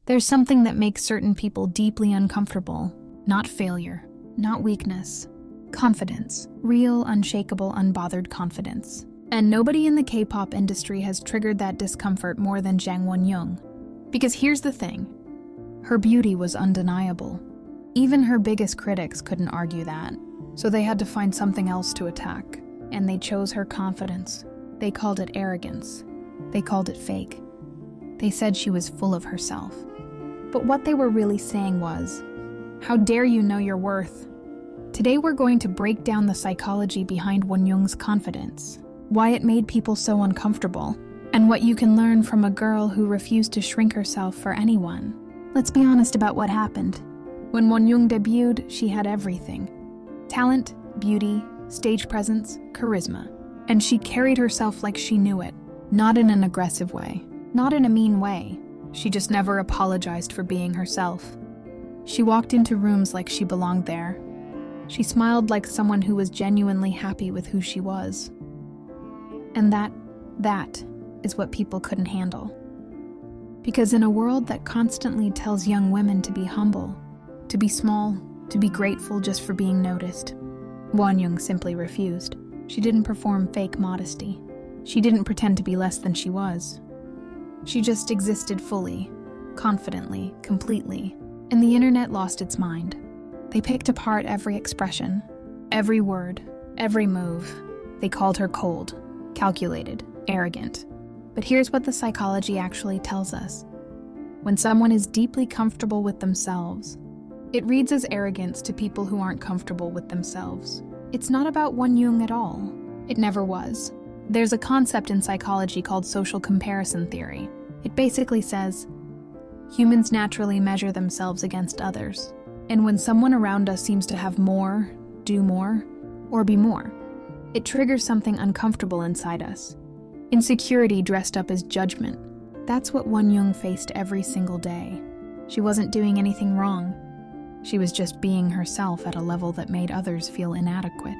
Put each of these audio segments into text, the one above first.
There's something that makes certain people deeply uncomfortable. Not failure, not weakness. Confidence. Real, unshakable, unbothered confidence. And nobody in the K-pop industry has triggered that discomfort more than Jang Wonyoung. Because here's the thing. Her beauty was undeniable. Even her biggest critics couldn't argue that. So they had to find something else to attack. And they chose her confidence. They called it arrogance. They called it fake. They said she was full of herself. But what they were really saying was, how dare you know your worth? Today we're going to break down the psychology behind Wonyoung's confidence, why it made people so uncomfortable, and what you can learn from a girl who refused to shrink herself for anyone. Let's be honest about what happened. When Wonyoung debuted, she had everything. Talent, beauty, stage presence, charisma. And she carried herself like she knew it, not in an aggressive way, not in a mean way. She just never apologized for being herself. She walked into rooms like she belonged there. She smiled like someone who was genuinely happy with who she was. And that is what people couldn't handle. Because in a world that constantly tells young women to be humble, to be small, to be grateful just for being noticed, Wonyoung simply refused. She didn't perform fake modesty. She didn't pretend to be less than she was. She just existed fully, confidently, completely, and the internet lost its mind. They picked apart every expression, every word, every move. They called her cold, calculated, arrogant. But here's what the psychology actually tells us. When someone is deeply comfortable with themselves, it reads as arrogance to people who aren't comfortable with themselves. It's not about Wonyoung at all. It never was. There's a concept in psychology called social comparison theory. It basically says, humans naturally measure themselves against others. And when someone around us seems to have more, do more, or be more, it triggers something uncomfortable inside us. Insecurity dressed up as judgment. That's what Wonyoung faced every single day. She wasn't doing anything wrong. She was just being herself at a level that made others feel inadequate.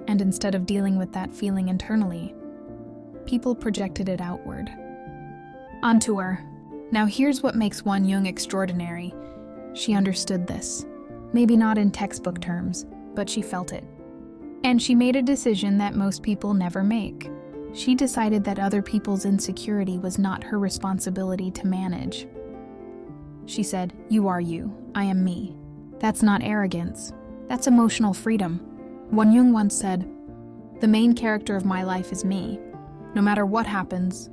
And instead of dealing with that feeling internally, people projected it outward. Onto her. Now here's what makes Wonyoung extraordinary. She understood this. Maybe not in textbook terms, but she felt it. And she made a decision that most people never make. She decided that other people's insecurity was not her responsibility to manage. She said, "You are you, I am me." That's not arrogance. That's emotional freedom. Wonyoung once said, "The main character of my life is me. No matter what happens,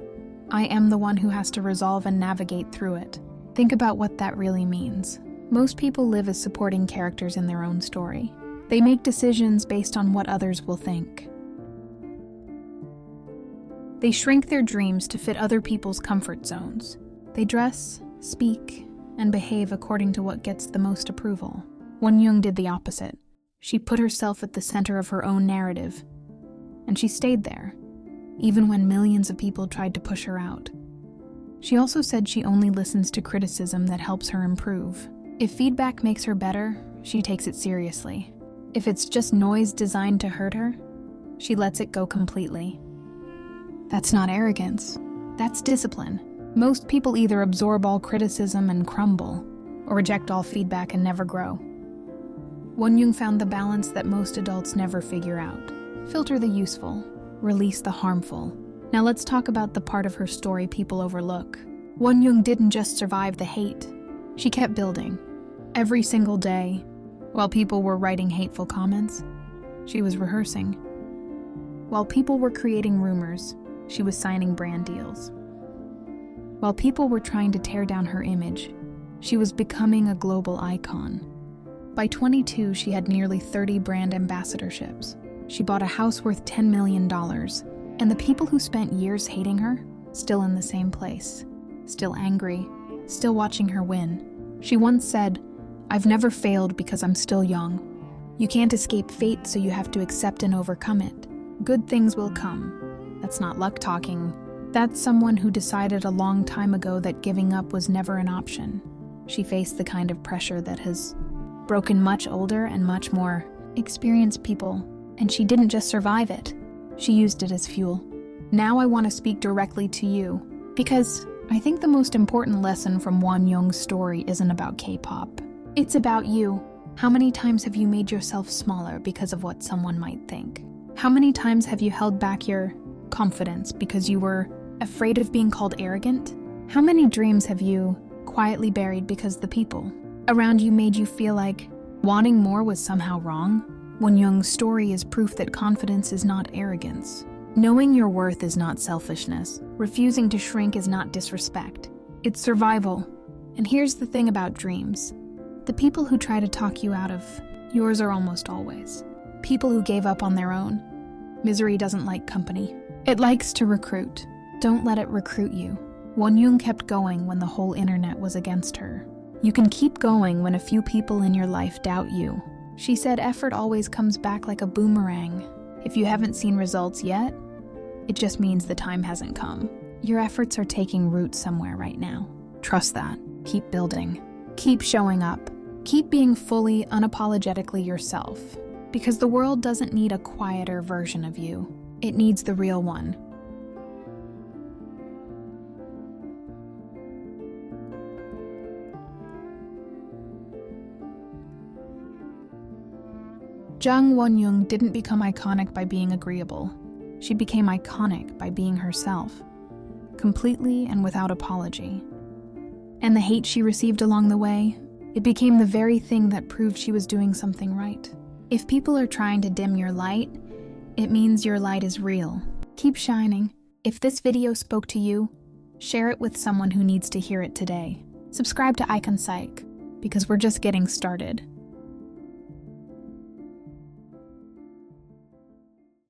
I am the one who has to resolve and navigate through it." Think about what that really means. Most people live as supporting characters in their own story. They make decisions based on what others will think. They shrink their dreams to fit other people's comfort zones. They dress, speak, and behave according to what gets the most approval. Wonyoung did the opposite. She put herself at the center of her own narrative, and she stayed there, even when millions of people tried to push her out. She also said she only listens to criticism that helps her improve. If feedback makes her better, she takes it seriously. If it's just noise designed to hurt her, she lets it go completely. That's not arrogance. That's discipline. Most people either absorb all criticism and crumble, or reject all feedback and never grow. Wonyoung found the balance that most adults never figure out. Filter the useful, release the harmful. Now let's talk about the part of her story people overlook. Wonyoung didn't just survive the hate. She kept building. Every single day, while people were writing hateful comments, she was rehearsing. While people were creating rumors, she was signing brand deals. While people were trying to tear down her image, she was becoming a global icon. By 22, she had nearly 30 brand ambassadorships. She bought a house worth $10 million, and the people who spent years hating her, still in the same place, still angry, still watching her win. She once said, "I've never failed because I'm still young. You can't escape fate, so you have to accept and overcome it. Good things will come." That's not luck talking. That's someone who decided a long time ago that giving up was never an option. She faced the kind of pressure that has broken much older and much more experienced people, and she didn't just survive it. She used it as fuel. Now I want to speak directly to you, because I think the most important lesson from Wonyoung's story isn't about K-pop. It's about you. How many times have you made yourself smaller because of what someone might think? How many times have you held back your confidence because you were afraid of being called arrogant? How many dreams have you quietly buried because the people around you made you feel like wanting more was somehow wrong? Wonyoung's story is proof that confidence is not arrogance. Knowing your worth is not selfishness. Refusing to shrink is not disrespect. It's survival. And here's the thing about dreams. The people who try to talk you out of yours are almost always people who gave up on their own. Misery doesn't like company. It likes to recruit. Don't let it recruit you. Wonyoung kept going when the whole internet was against her. You can keep going when a few people in your life doubt you. She said effort always comes back like a boomerang. If you haven't seen results yet, it just means the time hasn't come. Your efforts are taking root somewhere right now. Trust that. Keep building. Keep showing up. Keep being fully, unapologetically yourself. Because the world doesn't need a quieter version of you. It needs the real one. Jang Wonyoung didn't become iconic by being agreeable. She became iconic by being herself, completely and without apology. And the hate she received along the way, it became the very thing that proved she was doing something right. If people are trying to dim your light, it means your light is real. Keep shining. If this video spoke to you, share it with someone who needs to hear it today. Subscribe to IconPsych, because we're just getting started.